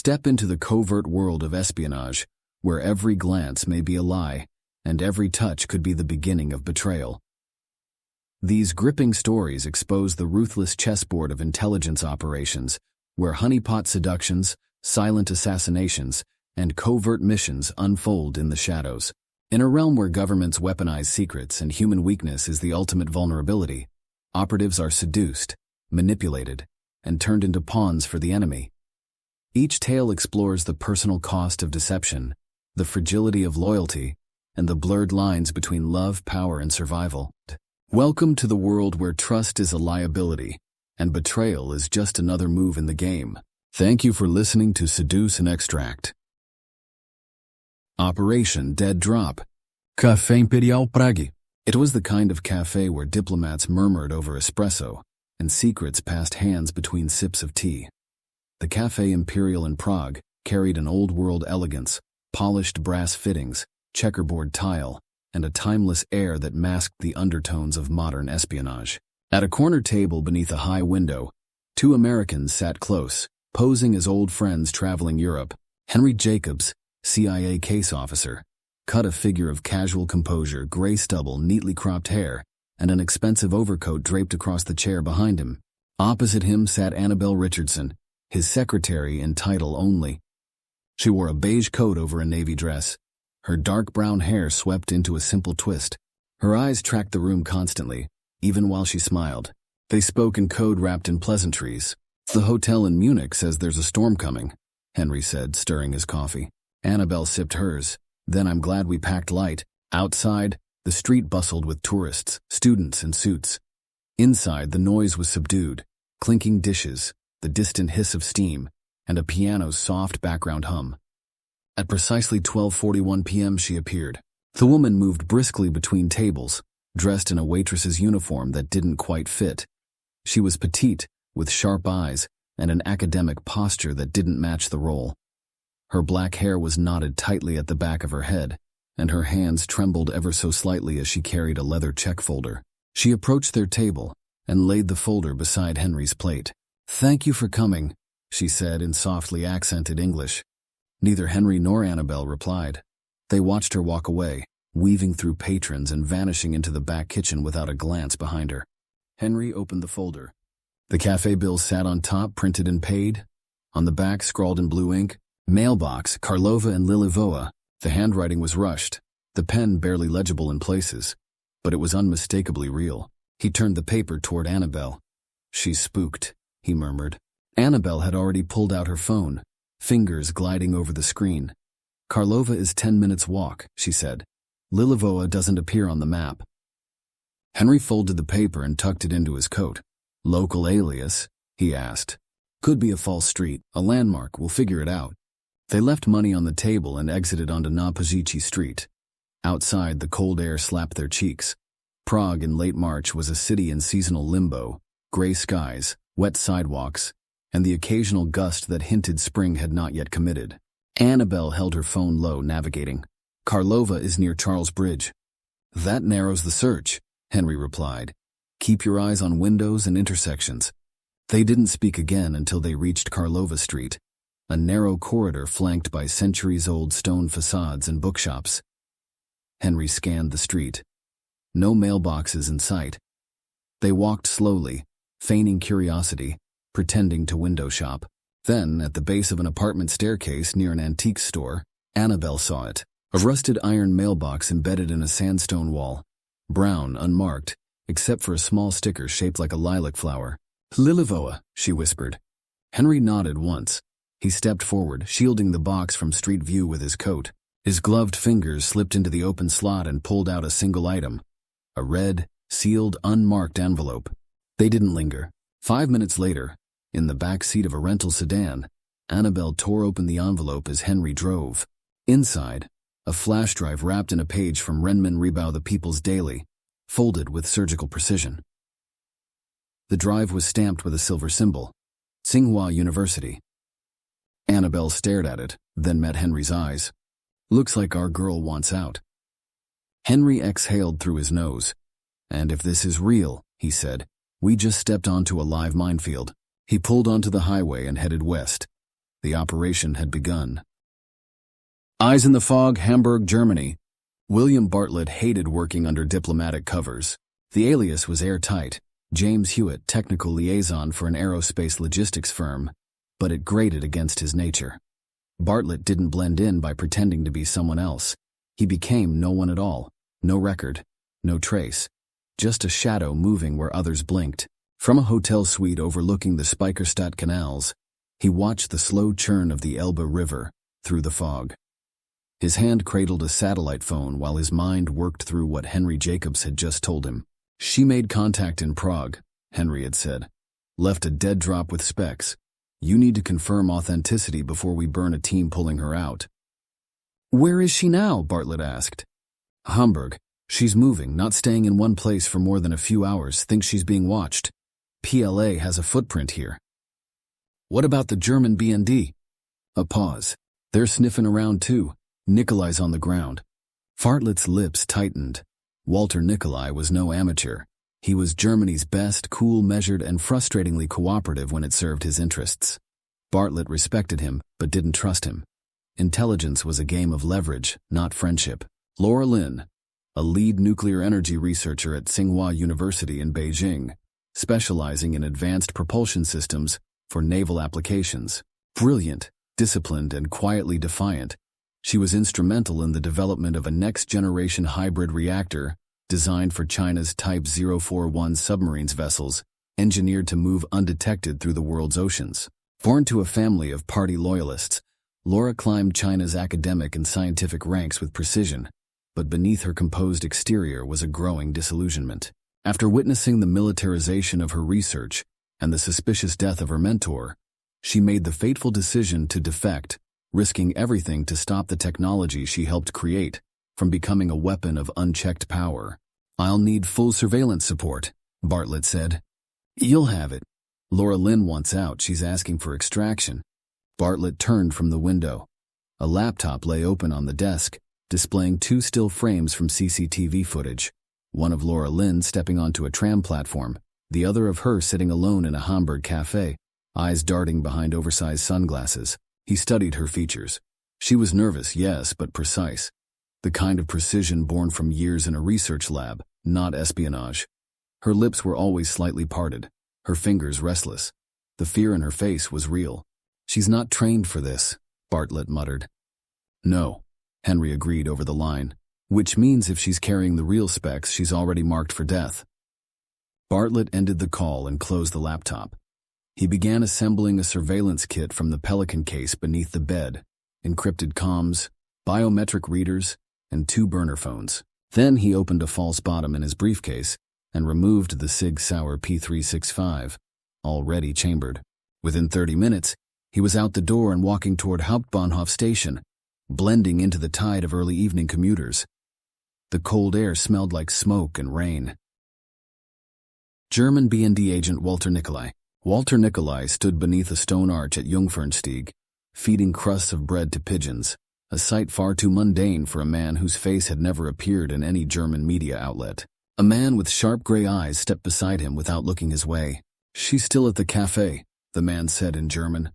Step into the covert world of espionage, where every glance may be a lie, and every touch could be the beginning of betrayal. These gripping stories expose the ruthless chessboard of intelligence operations, where honeypot seductions, silent assassinations, and covert missions unfold in the shadows. In a realm where governments weaponize secrets and human weakness is the ultimate vulnerability, operatives are seduced, manipulated, and turned into pawns for the enemy. Each tale explores the personal cost of deception, the fragility of loyalty, and the blurred lines between love, power, and survival. Welcome to the world where trust is a liability, and betrayal is just another move in the game. Thank you for listening to Seduce and Extract. Operation Dead Drop. Café Imperial Prague. It was the kind of café where diplomats murmured over espresso, and secrets passed hands between sips of tea. The Café Imperial in Prague carried an old-world elegance, polished brass fittings, checkerboard tile, and a timeless air that masked the undertones of modern espionage. At a corner table beneath a high window, two Americans sat close, posing as old friends traveling Europe. Henry Jacobs, CIA case officer, cut a figure of casual composure, gray stubble, neatly cropped hair, and an expensive overcoat draped across the chair behind him. Opposite him sat Annabelle Richardson, his secretary in title only. She wore a beige coat over a navy dress, her dark brown hair swept into a simple twist. Her eyes tracked the room constantly, even while she smiled. They spoke in code wrapped in pleasantries. "The hotel in Munich says there's a storm coming," Henry said, stirring his coffee. Annabelle sipped hers. "Then I'm glad we packed light." Outside, the street bustled with tourists, students in suits. Inside, the noise was subdued, clinking dishes, the distant hiss of steam, and a piano's soft background hum. At precisely 12:41 p.m. she appeared. The woman moved briskly between tables, dressed in a waitress's uniform that didn't quite fit. She was petite, with sharp eyes, and an academic posture that didn't match the role. Her black hair was knotted tightly at the back of her head, and her hands trembled ever so slightly as she carried a leather check folder. She approached their table and laid the folder beside Henry's plate. "Thank you for coming," she said in softly accented English. Neither Henry nor Annabelle replied. They watched her walk away, weaving through patrons and vanishing into the back kitchen without a glance behind her. Henry opened the folder. The cafe bill sat on top, printed and paid. On the back, scrawled in blue ink, "Mailbox, Karlova and Lilivoa." The handwriting was rushed, the pen barely legible in places, but it was unmistakably real. He turned the paper toward Annabelle. "She's spooked," he murmured. Annabelle had already pulled out her phone, fingers gliding over the screen. "Karlova is 10 minutes walk," she said. "Lilivoa doesn't appear on the map." Henry folded the paper and tucked it into his coat. "Local alias?" he asked. "Could be a false street, a landmark, we'll figure it out." They left money on the table and exited onto Napozici Street. Outside, the cold air slapped their cheeks. Prague in late March was a city in seasonal limbo, gray skies, wet sidewalks, and the occasional gust that hinted spring had not yet committed. Annabelle held her phone low, navigating. "Karlova is near Charles Bridge." "That narrows the search," Henry replied. "Keep your eyes on windows and intersections." They didn't speak again until they reached Karlova Street, a narrow corridor flanked by centuries-old stone facades and bookshops. Henry scanned the street. No mailboxes in sight. They walked slowly, feigning curiosity, pretending to window shop. Then, at the base of an apartment staircase near an antique store, Annabelle saw it. A rusted iron mailbox embedded in a sandstone wall. Brown, unmarked, except for a small sticker shaped like a lilac flower. "Lilivoa," she whispered. Henry nodded once. He stepped forward, shielding the box from street view with his coat. His gloved fingers slipped into the open slot and pulled out a single item. A red, sealed, unmarked envelope. They didn't linger. 5 minutes later, in the back seat of a rental sedan, Annabelle tore open the envelope as Henry drove. Inside, a flash drive wrapped in a page from Renmin Rebau the People's Daily, folded with surgical precision. The drive was stamped with a silver symbol, Tsinghua University. Annabelle stared at it, then met Henry's eyes. "Looks like our girl wants out." Henry exhaled through his nose. "And if this is real," he said, "we just stepped onto a live minefield." He pulled onto the highway and headed west. The operation had begun. Eyes in the fog, Hamburg, Germany. William Bartlett hated working under diplomatic covers. The alias was airtight, James Hewitt, technical liaison for an aerospace logistics firm, but it grated against his nature. Bartlett didn't blend in by pretending to be someone else. He became no one at all. No record, no trace. Just a shadow moving where others blinked. From a hotel suite overlooking the Speicherstadt canals, he watched the slow churn of the Elbe River through the fog. His hand cradled a satellite phone while his mind worked through what Henry Jacobs had just told him. She made contact in Prague, Henry had said. Left a dead drop with specs. You need to confirm authenticity before we burn a team pulling her out. Where is she now? Bartlett asked. Hamburg. She's moving, not staying in one place for more than a few hours, thinks she's being watched. PLA has a footprint here. What about the German BND? A pause. They're sniffing around too. Nikolai's on the ground. Bartlett's lips tightened. Walter Nikolai was no amateur. He was Germany's best, cool, measured, and frustratingly cooperative when it served his interests. Bartlett respected him, but didn't trust him. Intelligence was a game of leverage, not friendship. Laura Lin, a lead nuclear energy researcher at Tsinghua University in Beijing, specializing in advanced propulsion systems for naval applications. Brilliant, disciplined, and quietly defiant, she was instrumental in the development of a next-generation hybrid reactor designed for China's Type 041 submarines vessels, engineered to move undetected through the world's oceans. Born to a family of party loyalists, Laura climbed China's academic and scientific ranks with precision, but beneath her composed exterior was a growing disillusionment. After witnessing the militarization of her research and the suspicious death of her mentor, she made the fateful decision to defect, risking everything to stop the technology she helped create from becoming a weapon of unchecked power. I'll need full surveillance support, Bartlett said. You'll have it. Laura Lin wants out, she's asking for extraction. Bartlett turned from the window. A laptop lay open on the desk, displaying 2 still frames from CCTV footage. One of Laura Lin stepping onto a tram platform, the other of her sitting alone in a Hamburg café, eyes darting behind oversized sunglasses. He studied her features. She was nervous, yes, but precise. The kind of precision born from years in a research lab, not espionage. Her lips were always slightly parted, her fingers restless. The fear in her face was real. She's not trained for this, Bartlett muttered. No, Henry agreed over the line, which means if she's carrying the real specs, she's already marked for death. Bartlett ended the call and closed the laptop. He began assembling a surveillance kit from the Pelican case beneath the bed, encrypted comms, biometric readers, and 2 burner phones. Then he opened a false bottom in his briefcase and removed the Sig Sauer P365, already chambered. Within 30 minutes, he was out the door and walking toward Hauptbahnhof station, blending into the tide of early evening commuters. The cold air smelled like smoke and rain. German BND agent Walter Nikolai. Walter Nikolai stood beneath a stone arch at Jungfernstieg, feeding crusts of bread to pigeons, a sight far too mundane for a man whose face had never appeared in any German media outlet. A man with sharp gray eyes stepped beside him without looking his way. She's still at the café, the man said in German.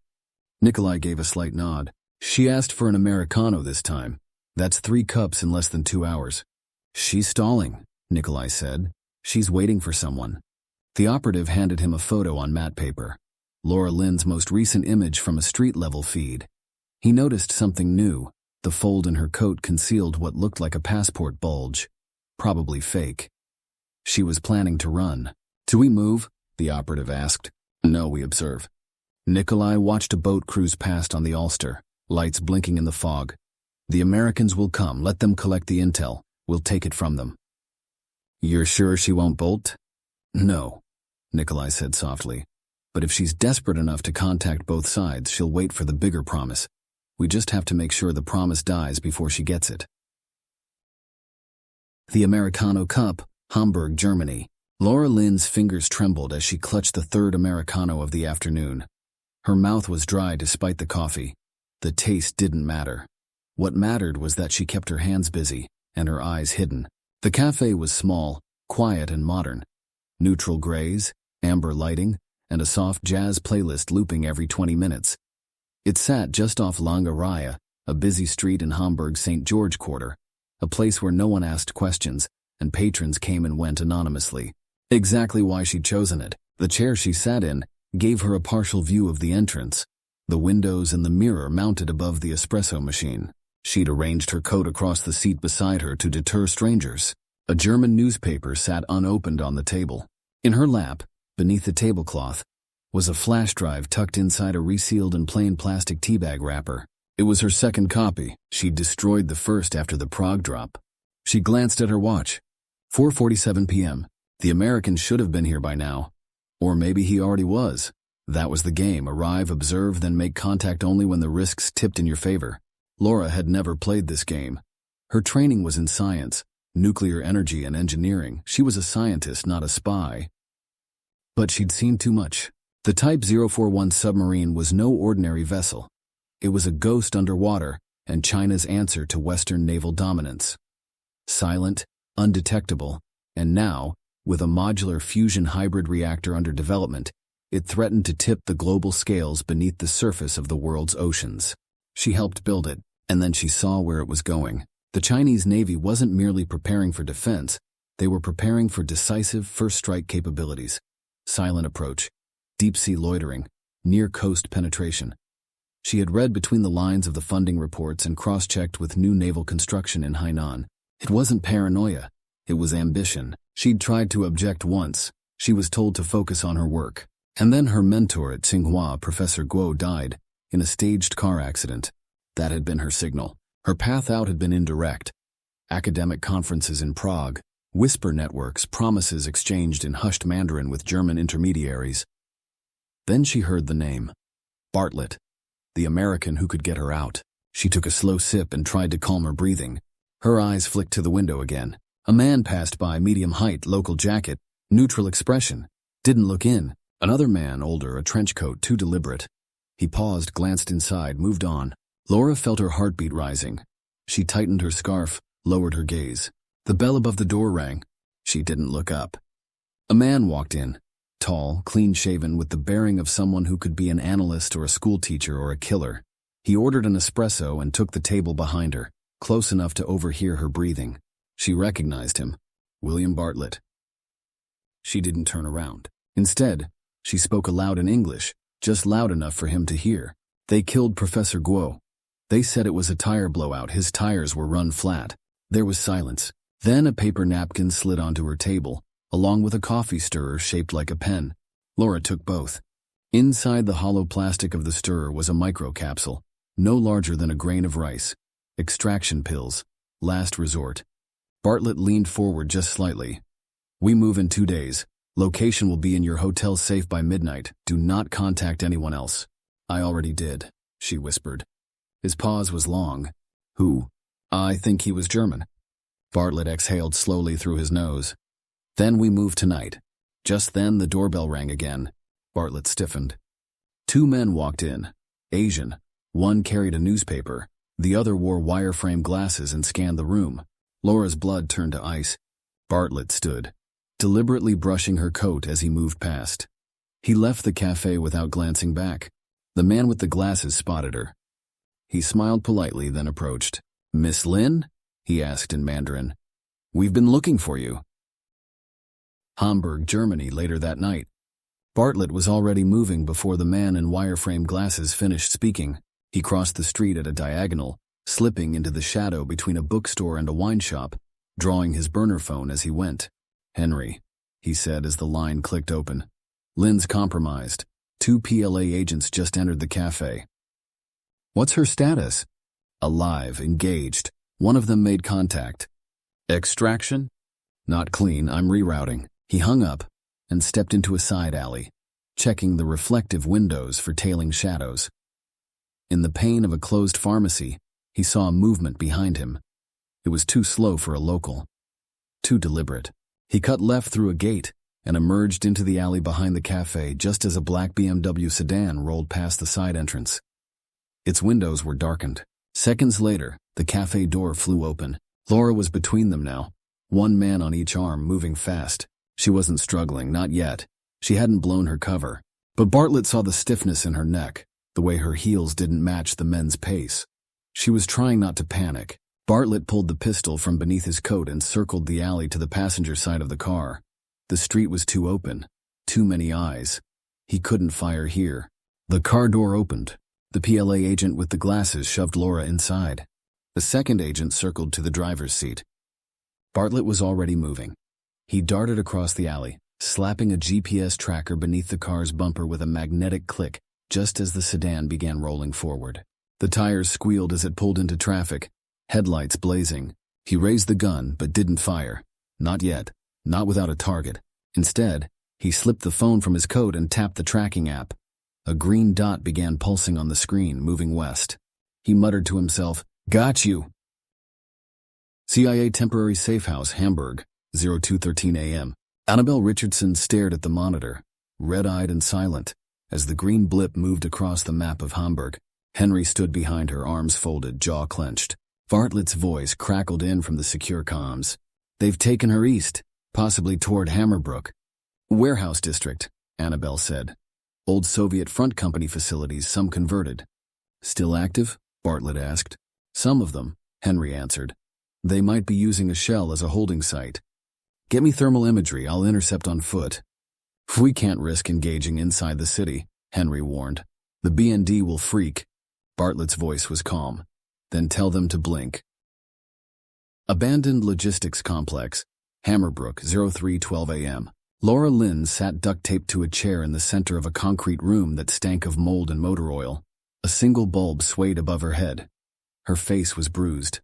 Nikolai gave a slight nod. She asked for an Americano this time. That's 3 cups in less than 2 hours. She's stalling, Nikolai said. She's waiting for someone. The operative handed him a photo on matte paper. Laura Lin's most recent image from a street-level feed. He noticed something new. The fold in her coat concealed what looked like a passport bulge. Probably fake. She was planning to run. Do we move? The operative asked. No, we observe. Nikolai watched a boat cruise past on the Ulster, lights blinking in the fog. The Americans will come, let them collect the intel. We'll take it from them. You're sure she won't bolt? No, Nikolai said softly. But if she's desperate enough to contact both sides, she'll wait for the bigger promise. We just have to make sure the promise dies before she gets it. The Americano Cup, Hamburg, Germany. Laura Lin's fingers trembled as she clutched the 3rd Americano of the afternoon. Her mouth was dry despite the coffee. The taste didn't matter. What mattered was that she kept her hands busy and her eyes hidden. The cafe was small, quiet, and modern. Neutral grays, amber lighting, and a soft jazz playlist looping every 20 minutes. It sat just off Lange Raya, a busy street in Hamburg's St. George Quarter, a place where no one asked questions, and patrons came and went anonymously. Exactly why she'd chosen it. The chair she sat in gave her a partial view of the entrance, the windows and the mirror mounted above the espresso machine. She'd arranged her coat across the seat beside her to deter strangers. A German newspaper sat unopened on the table. In her lap, beneath the tablecloth, was a flash drive tucked inside a resealed and plain plastic teabag wrapper. It was her second copy. She'd destroyed the first after the Prague drop. She glanced at her watch. 4:47 p.m. The American should have been here by now. Or maybe he already was. That was the game. Arrive, observe, then make contact only when the risks tipped in your favor. Laura had never played this game. Her training was in science, nuclear energy and engineering. She was a scientist, not a spy. But she'd seen too much. The Type 041 submarine was no ordinary vessel. It was a ghost underwater, and China's answer to Western naval dominance. Silent, undetectable, and now, with a modular fusion hybrid reactor under development, it threatened to tip the global scales beneath the surface of the world's oceans. She helped build it, and then she saw where it was going. The Chinese Navy wasn't merely preparing for defense, they were preparing for decisive first-strike capabilities. Silent approach, deep-sea loitering, near-coast penetration. She had read between the lines of the funding reports and cross-checked with new naval construction in Hainan. It wasn't paranoia, it was ambition. She'd tried to object once. She was told to focus on her work. And then her mentor at Tsinghua, Professor Guo, died in a staged car accident. That had been her signal. Her path out had been indirect. Academic conferences in Prague, whisper networks, promises exchanged in hushed Mandarin with German intermediaries. Then she heard the name. Bartlett. The American who could get her out. She took a slow sip and tried to calm her breathing. Her eyes flicked to the window again. A man passed by, medium height, local jacket, neutral expression. Didn't look in. Another man, older, a trench coat, too deliberate. He paused, glanced inside, moved on. Laura felt her heartbeat rising. She tightened her scarf, lowered her gaze. The bell above the door rang. She didn't look up. A man walked in. Tall, clean-shaven, with the bearing of someone who could be an analyst or a schoolteacher or a killer. He ordered an espresso and took the table behind her, close enough to overhear her breathing. She recognized him. William Bartlett. She didn't turn around. Instead, she spoke aloud in English, just loud enough for him to hear. They killed Professor Guo. They said it was a tire blowout. His tires were run flat. There was silence. Then a paper napkin slid onto her table, along with a coffee stirrer shaped like a pen. Laura took both. Inside the hollow plastic of the stirrer was a microcapsule, no larger than a grain of rice. Extraction pills. Last resort. Bartlett leaned forward just slightly. We move in 2 days. Location will be in your hotel safe by midnight. Do not contact anyone else. I already did, she whispered. His pause was long. Who? I think he was German. Bartlett exhaled slowly through his nose. Then we move tonight. Just then the doorbell rang again. Bartlett stiffened. 2 men walked in. Asian. One carried a newspaper. The other wore wireframe glasses and scanned the room. Laura's blood turned to ice. Bartlett stood, deliberately brushing her coat as he moved past. He left the café without glancing back. The man with the glasses spotted her. He smiled politely, then approached. Miss Lin? He asked in Mandarin. We've been looking for you. Hamburg, Germany, later that night. Bartlett was already moving before the man in wireframe glasses finished speaking. He crossed the street at a diagonal, slipping into the shadow between a bookstore and a wine shop, drawing his burner phone as he went. Henry, he said as the line clicked open. Lynn's compromised. 2 PLA agents just entered the cafe. What's her status? Alive, engaged. One of them made contact. Extraction? Not clean, I'm rerouting. He hung up and stepped into a side alley, checking the reflective windows for tailing shadows. In the pane of a closed pharmacy, he saw a movement behind him. It was too slow for a local. Too deliberate. He cut left through a gate and emerged into the alley behind the cafe just as a black BMW sedan rolled past the side entrance. Its windows were darkened. Seconds later, the cafe door flew open. Laura was between them now, 1 man on each arm, moving fast. She wasn't struggling, not yet. She hadn't blown her cover. But Bartlett saw the stiffness in her neck. the way her heels didn't match the men's pace. She was trying not to panic. Bartlett pulled the pistol from beneath his coat and circled the alley to the passenger side of the car. The street was too open. Too many eyes. He couldn't fire here. The car door opened. The PLA agent with the glasses shoved Laura inside. The second agent circled to the driver's seat. Bartlett was already moving. He darted across the alley, slapping a GPS tracker beneath the car's bumper with a magnetic click just as the sedan began rolling forward. The tires squealed as it pulled into traffic, headlights blazing. He raised the gun but didn't fire. Not yet. Not without a target. Instead, he slipped the phone from his coat and tapped the tracking app. A green dot began pulsing on the screen, moving west. He muttered to himself, "Got you." CIA Temporary Safe House, Hamburg, 02:13 a.m. Annabelle Richardson stared at the monitor, red-eyed and silent. As the green blip moved across the map of Hamburg, Henry stood behind her, arms folded, jaw clenched. Bartlett's voice crackled in from the secure comms. "They've taken her east, possibly toward Hammerbrook." "Warehouse district," Annabelle said. "Old Soviet front company facilities, some converted." "Still active?" Bartlett asked. "Some of them," Henry answered. "They might be using a shell as a holding site." "Get me thermal imagery, I'll intercept on foot." "We can't risk engaging inside the city," Henry warned. "The BND will freak." Bartlett's voice was calm. "Then tell them to blink." Abandoned Logistics Complex, Hammerbrook, 03:12 a.m. Laura Lynn sat duct-taped to a chair in the center of a concrete room that stank of mold and motor oil. A single bulb swayed above her head. Her face was bruised.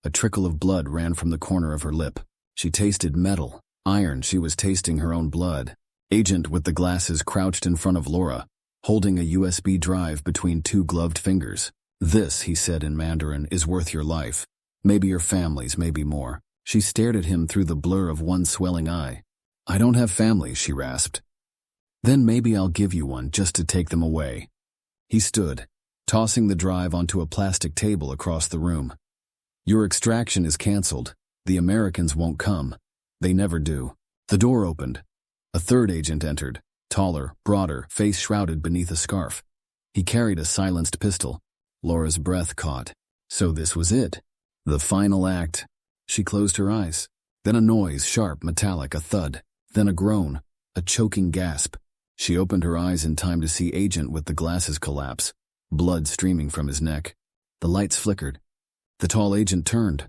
A trickle of blood ran from the corner of her lip. She tasted metal, iron. She was tasting her own blood. Agent with the glasses crouched in front of Laura, holding a USB drive between two gloved fingers. "This," he said in Mandarin, "is worth your life. Maybe your family's, maybe more." She stared at him through the blur of one swelling eye. "I don't have family," she rasped. "Then maybe I'll give you one just to take them away." He stood, tossing the drive onto a plastic table across the room. "Your extraction is canceled. The Americans won't come. They never do." The door opened. A third agent entered, taller, broader, face shrouded beneath a scarf. He carried a silenced pistol. Laura's breath caught. So this was it. The final act. She closed her eyes. Then a noise, sharp, metallic, a thud. Then a groan, a choking gasp. She opened her eyes in time to see Agent with the glasses collapse, blood streaming from his neck. The lights flickered. The tall agent turned,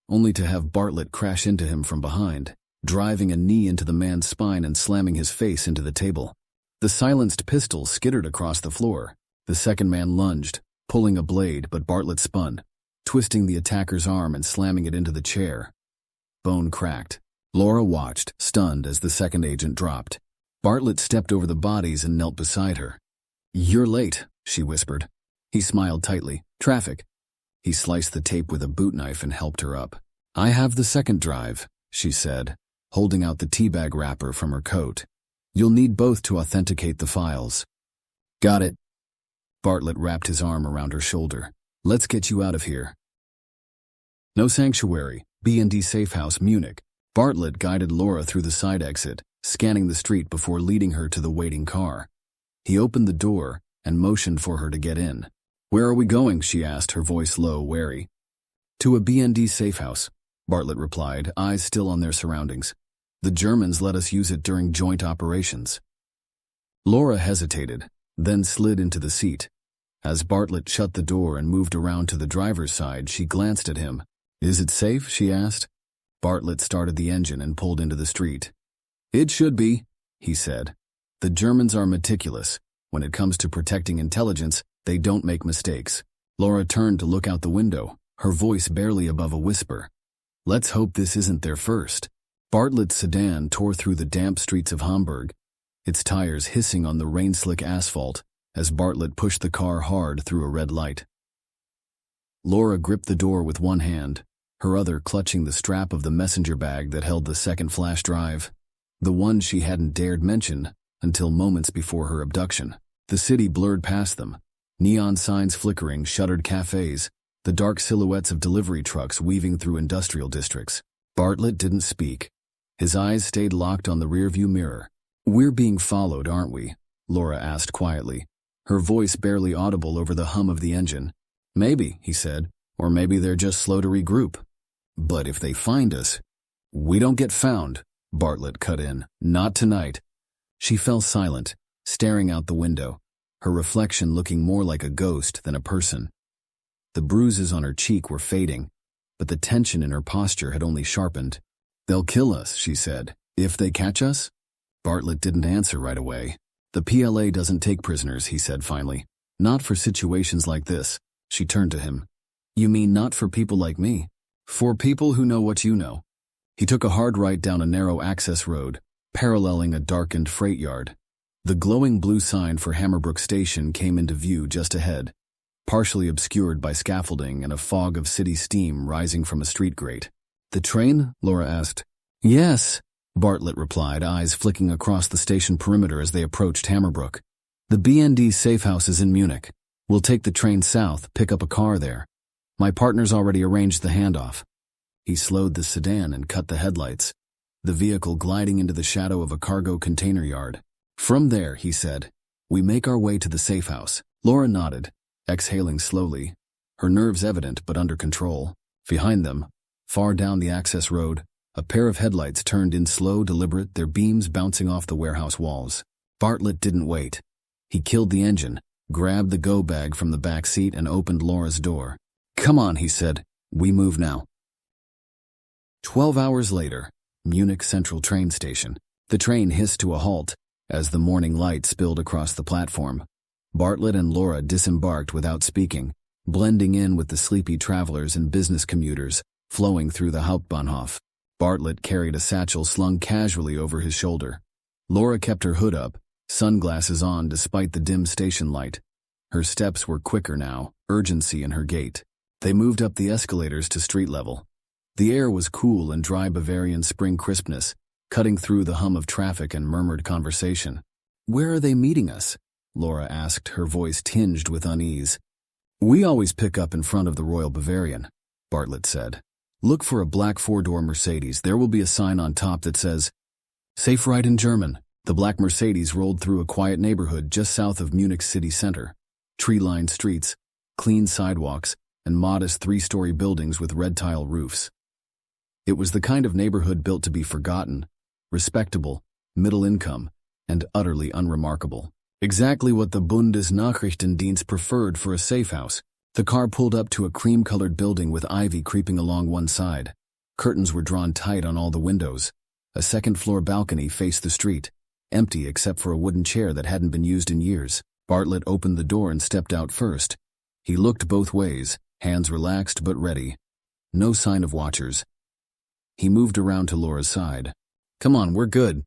only to have Bartlett crash into him from behind, driving a knee into the man's spine and slamming his face into the table. The silenced pistol skittered across the floor. The second man lunged, pulling a blade, but Bartlett spun, twisting the attacker's arm and slamming it into the chair. Bone cracked. Laura watched, stunned, as the second agent dropped. Bartlett stepped over the bodies and knelt beside her. "You're late," she whispered. He smiled tightly. "Traffic." He sliced the tape with a boot knife and helped her up. "I have the second drive," she said, holding out the teabag wrapper from her coat. "You'll need both to authenticate the files." "Got it." Bartlett wrapped his arm around her shoulder. "Let's get you out of here." No Sanctuary, B&D Safe House, Munich. Bartlett guided Laura through the side exit, scanning the street before leading her to the waiting car. He opened the door and motioned for her to get in. "Where are we going?" she asked, her voice low, wary. "To a B&D safe house," Bartlett replied, eyes still on their surroundings. "The Germans let us use it during joint operations." Laura hesitated, then slid into the seat. As Bartlett shut the door and moved around to the driver's side, she glanced at him. "Is it safe?" she asked. Bartlett started the engine and pulled into the street. "It should be," he said. "The Germans are meticulous. When it comes to protecting intelligence, they don't make mistakes." Laura turned to look out the window, her voice barely above a whisper. "Let's hope this isn't their first." Bartlett's sedan tore through the damp streets of Hamburg, its tires hissing on the rain-slick asphalt as Bartlett pushed the car hard through a red light. Laura gripped the door with one hand, her other clutching the strap of the messenger bag that held the second flash drive, the one she hadn't dared mention until moments before her abduction. The city blurred past them, neon signs flickering, shuttered cafes, the dark silhouettes of delivery trucks weaving through industrial districts. Bartlett didn't speak. His eyes stayed locked on the rearview mirror. "We're being followed, aren't we?" Laura asked quietly. her voice barely audible over the hum of the engine. "Maybe," he said, "or maybe they're just slow to regroup. But if they find us—" "We don't get found," Bartlett cut in. "Not tonight." She fell silent, staring out the window, her reflection looking more like a ghost than a person. The bruises on her cheek were fading, but the tension in her posture had only sharpened. "They'll kill us," she said. "If they catch us?" Bartlett didn't answer right away. "The PLA doesn't take prisoners," he said finally. "Not for situations like this." She turned to him. "You mean not for people like me?" "For people who know what you know." He took a hard right down a narrow access road, paralleling a darkened freight yard. The glowing blue sign for Hamburg Station came into view just ahead, partially obscured by scaffolding and a fog of city steam rising from a street grate. "The train?" Laura asked. "Yes," Bartlett replied, eyes flicking across the station perimeter as they approached Hamburg. "The BND safe house is in Munich. We'll take the train south, pick up a car there. My partner's already arranged the handoff." He slowed the sedan and cut the headlights, the vehicle gliding into the shadow of a cargo container yard. "From there," he said, "we make our way to the safe house." Laura nodded, exhaling slowly, her nerves evident but under control. Behind them, far down the access road, a pair of headlights turned in slow, deliberate, their beams bouncing off the warehouse walls. Bartlett didn't wait. He killed the engine, grabbed the go bag from the back seat and opened Laura's door. "Come on," he said. "We move now." 12 hours later, Munich Central train station. The train hissed to a halt as the morning light spilled across the platform. Bartlett and Laura disembarked without speaking, blending in with the sleepy travelers and business commuters flowing through the Hauptbahnhof. Bartlett carried a satchel slung casually over his shoulder. Laura kept her hood up, sunglasses on despite the dim station light. Her steps were quicker now, urgency in her gait. They moved up the escalators to street level. The air was cool and dry Bavarian spring crispness, cutting through the hum of traffic and murmured conversation. "Where are they meeting us?" Laura asked, her voice tinged with unease. "We always pick up in front of the Royal Bavarian," Bartlett said. "Look for a black four-door Mercedes. There will be a sign on top that says, 'Safe Ride' in German." The black Mercedes rolled through a quiet neighborhood just south of Munich city center. Tree-lined streets, clean sidewalks, and modest three-story buildings with red tile roofs. It was the kind of neighborhood built to be forgotten, respectable, middle income, and utterly unremarkable. Exactly what the Bundesnachrichtendienst preferred for a safe house. The car pulled up to a cream-colored building with ivy creeping along one side. Curtains were drawn tight on all the windows. A second-floor balcony faced the street, empty except for a wooden chair that hadn't been used in years. Bartlett opened the door and stepped out first. He looked both ways, hands relaxed but ready. No sign of watchers. He moved around to Laura's side. "Come on, we're good."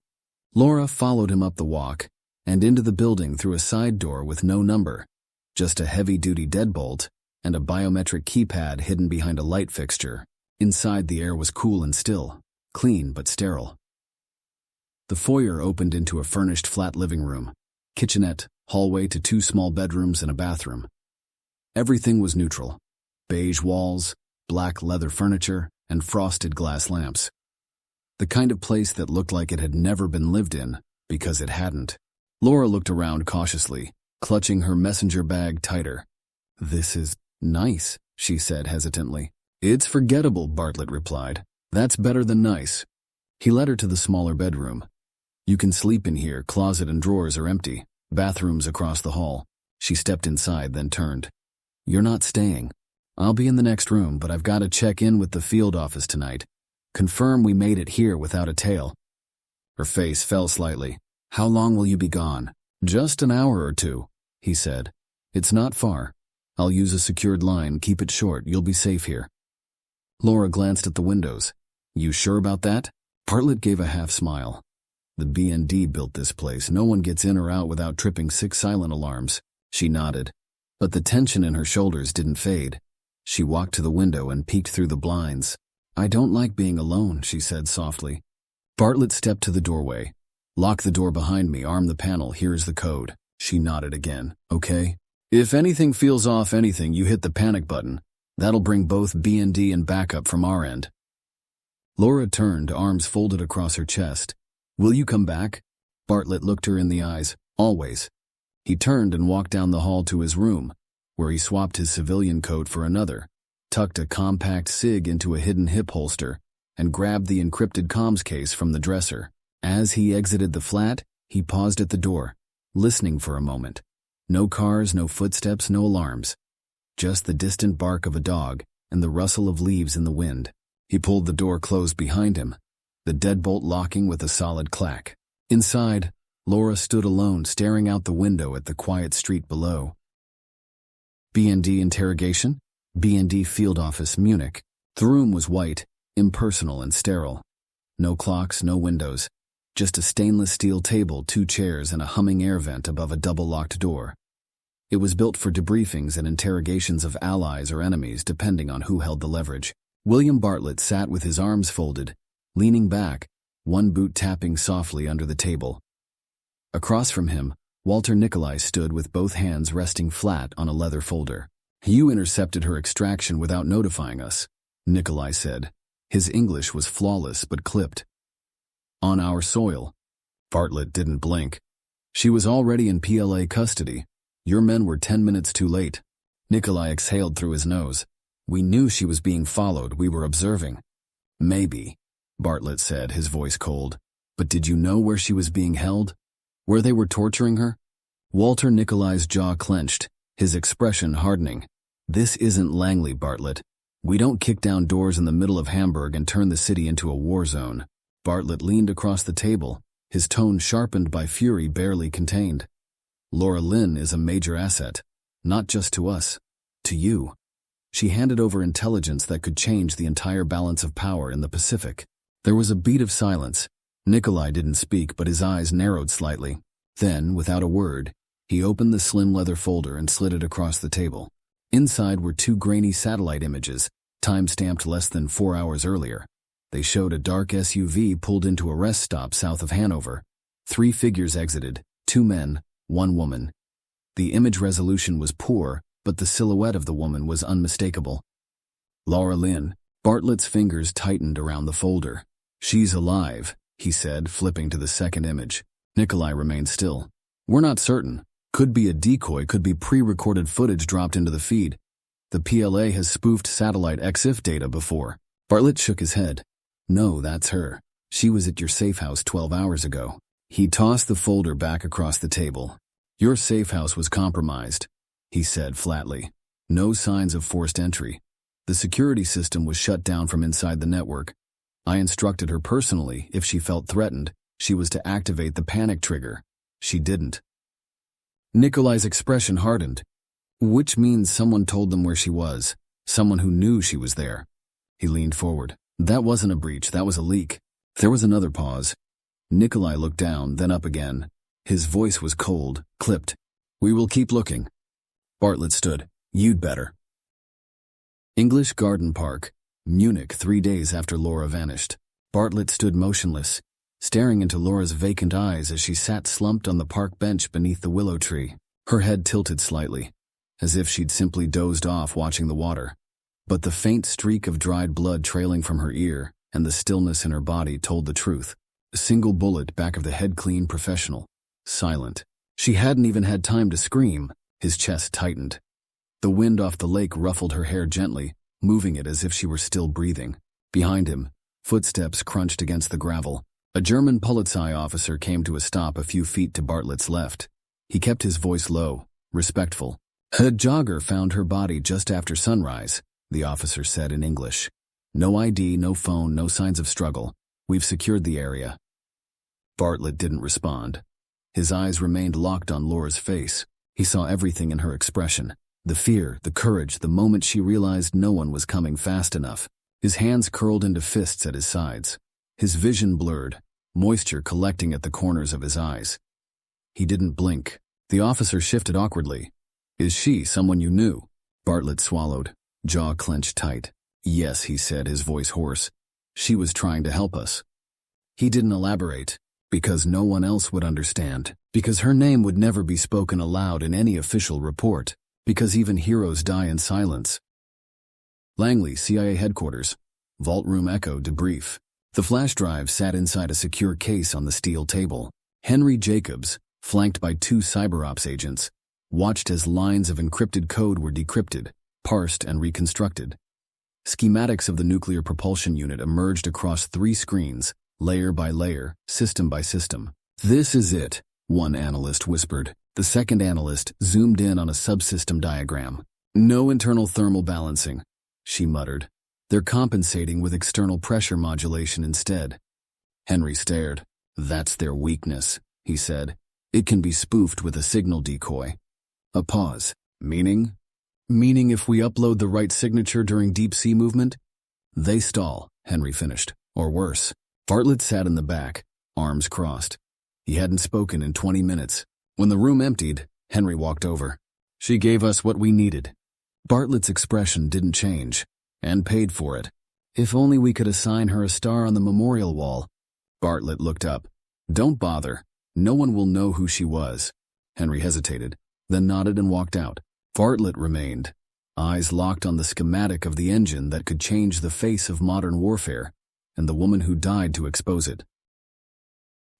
Laura followed him up the walk and into the building through a side door with no number, just a heavy-duty deadbolt and a biometric keypad hidden behind a light fixture. Inside, the air was cool and still, clean but sterile. The foyer opened into a furnished flat living room, kitchenette, hallway to 2 small bedrooms and a bathroom. Everything was neutral. Beige walls, black leather furniture, and frosted glass lamps. The kind of place that looked like it had never been lived in, because it hadn't. Laura looked around cautiously, clutching her messenger bag tighter. "This is nice," she said hesitantly. "It's forgettable," Bartlett replied. "That's better than nice." He led her to the smaller bedroom. "You can sleep in here, closet and drawers are empty. Bathrooms across the hall." She stepped inside, then turned. "You're not staying. I'll be in the next room, but I've got to check in with the field office tonight. Confirm we made it here without a tail." Her face fell slightly. "How long will you be gone?" "Just an hour or 2, he said. "It's not far. I'll use a secured line, keep it short, you'll be safe here." Laura glanced at the windows. "You sure about that?" Bartlett gave a half smile. "The BND built this place. No one gets in or out without tripping 6 silent alarms." She nodded, but the tension in her shoulders didn't fade. She walked to the window and peeked through the blinds. "I don't like being alone," she said softly. Bartlett stepped to the doorway. "Lock the door behind me, arm the panel, here's the code." She nodded again. "Okay. If anything feels off anything, you hit the panic button. That'll bring both BND and backup from our end." Laura turned, arms folded across her chest. "Will you come back?" Bartlett looked her in the eyes. "Always." He turned and walked down the hall to his room, where he swapped his civilian coat for another, tucked a compact cig into a hidden hip holster, and grabbed the encrypted comms case from the dresser. As he exited the flat, he paused at the door, listening for a moment. No cars, no footsteps, no alarms. Just the distant bark of a dog and the rustle of leaves in the wind. He pulled the door closed behind him, the deadbolt locking with a solid clack. Inside, Laura stood alone, staring out the window at the quiet street below. BND interrogation? BND field office, Munich. The room was white, impersonal and sterile. No clocks, no windows. Just a stainless steel table, 2 chairs, and a humming air vent above a double-locked door. It was built for debriefings and interrogations of allies or enemies, depending on who held the leverage. William Bartlett sat with his arms folded, leaning back, one boot tapping softly under the table. Across from him, Walter Nikolai stood with both hands resting flat on a leather folder. "You intercepted her extraction without notifying us," Nikolai said. His English was flawless but clipped. "On our soil." Bartlett didn't blink. "She was already in PLA custody. Your men were 10 minutes too late." Nikolai exhaled through his nose. "We knew she was being followed. We were observing." "Maybe," Bartlett said, his voice cold. "But did you know where she was being held? Where they were torturing her?" Walter Nikolai's jaw clenched, his expression hardening. "This isn't Langley, Bartlett. We don't kick down doors in the middle of Hamburg and turn the city into a war zone." Bartlett leaned across the table, his tone sharpened by fury barely contained. "Laura Lynn is a major asset. Not just to us. To you. She handed over intelligence that could change the entire balance of power in the Pacific." There was a beat of silence. Nikolai didn't speak, but his eyes narrowed slightly. Then, without a word, he opened the slim leather folder and slid it across the table. Inside were 2 grainy satellite images, time-stamped less than 4 hours earlier. They showed a dark SUV pulled into a rest stop south of Hanover. 3 figures exited, 2 men, 1 woman. The image resolution was poor, but the silhouette of the woman was unmistakable. "Laura Lynn." Bartlett's fingers tightened around the folder. "She's alive," he said, flipping to the second image. Nikolai remained still. "We're not certain. Could be a decoy, could be pre-recorded footage dropped into the feed. The PLA has spoofed satellite EXIF data before." Bartlett shook his head. "No, that's her. She was at your safe house 12 hours ago." He tossed the folder back across the table. "Your safe house was compromised," he said flatly. "No signs of forced entry. The security system was shut down from inside the network. I instructed her personally, if she felt threatened, she was to activate the panic trigger. She didn't." Nikolai's expression hardened. "Which means someone told them where she was. Someone who knew she was there." He leaned forward. "That wasn't a breach, that was a leak." There was another pause. Nikolai looked down, then up again. His voice was cold, clipped. "We will keep looking." Bartlett stood. "You'd better." English Garden Park, Munich, 3 days after Laura vanished. Bartlett stood motionless, staring into Laura's vacant eyes as she sat slumped on the park bench beneath the willow tree. Her head tilted slightly, as if she'd simply dozed off watching the water. But the faint streak of dried blood trailing from her ear and the stillness in her body told the truth. A single bullet back of the head, clean, professional. Silent. She hadn't even had time to scream. His chest tightened. The wind off the lake ruffled her hair gently, moving it as if she were still breathing. Behind him, footsteps crunched against the gravel. A German Polizei officer came to a stop a few feet to Bartlett's left. He kept his voice low, respectful. "A jogger found her body just after sunrise," the officer said in English. "No ID, no phone, no signs of struggle. We've secured the area." Bartlett didn't respond. His eyes remained locked on Laura's face. He saw everything in her expression. The fear, the courage, the moment she realized no one was coming fast enough. His hands curled into fists at his sides. His vision blurred, moisture collecting at the corners of his eyes. He didn't blink. The officer shifted awkwardly. "Is she someone you knew?" Bartlett swallowed, jaw clenched tight. "Yes," he said, his voice hoarse. "She was trying to help us." He didn't elaborate, because no one else would understand, because her name would never be spoken aloud in any official report, because even heroes die in silence. Langley, CIA headquarters. Vault room echo debrief. The flash drive sat inside a secure case on the steel table. Henry Jacobs, flanked by 2 cyberops agents, watched as lines of encrypted code were decrypted, parsed, and reconstructed. Schematics of the nuclear propulsion unit emerged across 3 screens, layer by layer, system by system. "This is it," one analyst whispered. The second analyst zoomed in on a subsystem diagram. "No internal thermal balancing," she muttered. "They're compensating with external pressure modulation instead." Henry stared. "That's their weakness," he said. "It can be spoofed with a signal decoy." A pause. "Meaning?" "Meaning if we upload the right signature during deep-sea movement?" "They stall," Henry finished. "Or worse." Bartlett sat in the back, arms crossed. He hadn't spoken in 20 minutes. When the room emptied, Henry walked over. "She gave us what we needed." Bartlett's expression didn't change, and paid for it. "If only we could assign her a star on the memorial wall." Bartlett looked up. "Don't bother. No one will know who she was." Henry hesitated, then nodded and walked out. Bartlett remained, eyes locked on the schematic of the engine that could change the face of modern warfare, and the woman who died to expose it.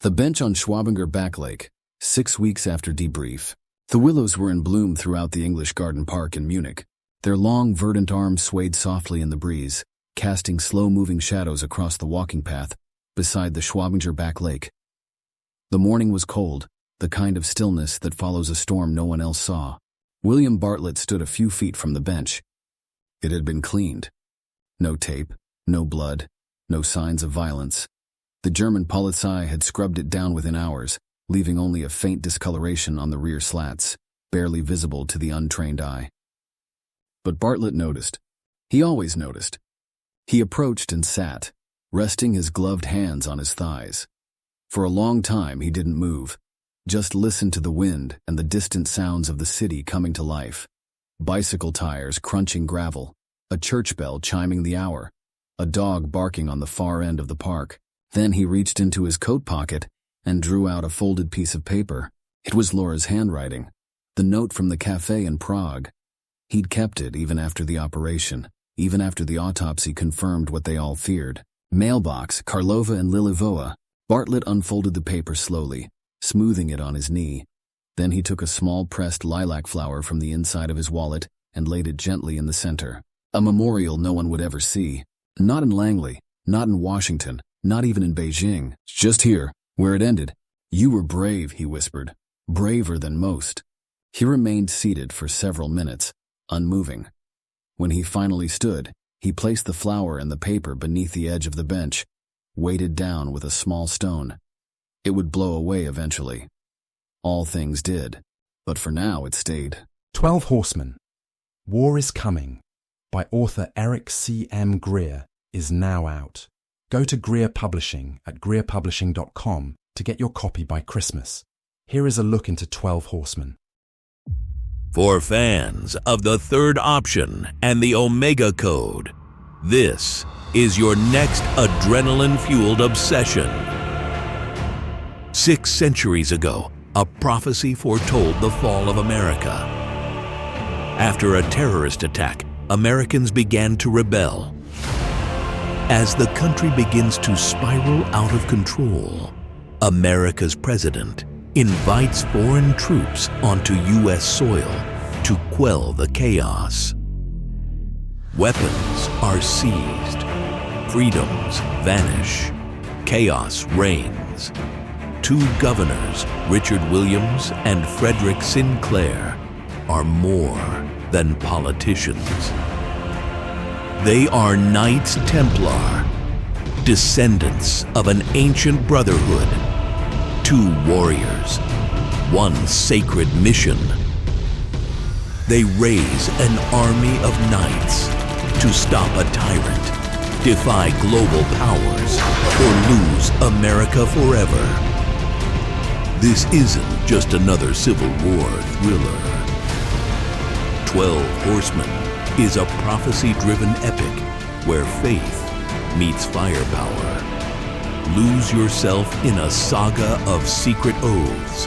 The bench on Schwabinger Back Lake, 6 weeks after debrief. The willows were in bloom throughout the English Garden Park in Munich. Their long, verdant arms swayed softly in the breeze, casting slow-moving shadows across the walking path beside the Schwabinger Back Lake. The morning was cold, the kind of stillness that follows a storm no one else saw. William Bartlett stood a few feet from the bench. It had been cleaned. No tape, no blood, no signs of violence. The German Polizei had scrubbed it down within hours, leaving only a faint discoloration on the rear slats, barely visible to the untrained eye. But Bartlett noticed. He always noticed. He approached and sat, resting his gloved hands on his thighs. For a long time he didn't move, just listened to the wind and the distant sounds of the city coming to life. Bicycle tires crunching gravel, a church bell chiming the hour, a dog barking on the far end of the park. Then he reached into his coat pocket and drew out a folded piece of paper. It was Laura's handwriting, the note from the café in Prague. He'd kept it even after the operation, even after the autopsy confirmed what they all feared. Mailbox, Karlova and Lilivoa. Bartlett unfolded the paper slowly, smoothing it on his knee. Then he took a small pressed lilac flower from the inside of his wallet and laid it gently in the center. A memorial no one would ever see. Not in Langley, not in Washington, not even in Beijing. Just here, where it ended. "You were brave," he whispered. "Braver than most." He remained seated for several minutes, unmoving. When he finally stood, he placed the flower and the paper beneath the edge of the bench, weighted down with a small stone. It would blow away eventually. All things did, but for now it stayed. 12 Horsemen. War is Coming, by author Eric C. M. Greer, is now out. Go to Greer Publishing at greerpublishing.com to get your copy by Christmas. Here is a look into 12 Horsemen. For fans of the third option and the Omega Code, this is your next adrenaline-fueled obsession. 6 centuries ago, a prophecy foretold the fall of America. After a terrorist attack, Americans began to rebel. As the country begins to spiral out of control, America's president invites foreign troops onto U.S. soil to quell the chaos. Weapons are seized, freedoms vanish, chaos reigns. 2 governors, Richard Williams and Frederick Sinclair, are more than politicians. They are Knights Templar, descendants of an ancient brotherhood. 2 warriors, 1 sacred mission. They raise an army of knights to stop a tyrant, defy global powers, or lose America forever. This isn't just another Civil War thriller. 12 Horsemen is a prophecy-driven epic where faith meets firepower. Lose yourself in a saga of secret oaths,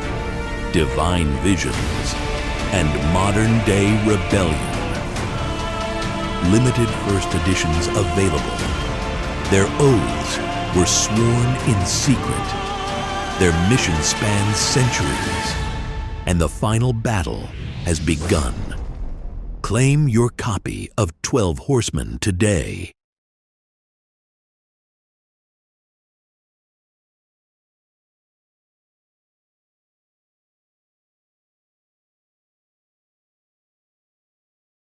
divine visions, and modern-day rebellion. Limited first editions available. Their oaths were sworn in secret, Their mission spans centuries, and the final battle has begun. Claim your copy of 12 Horsemen today.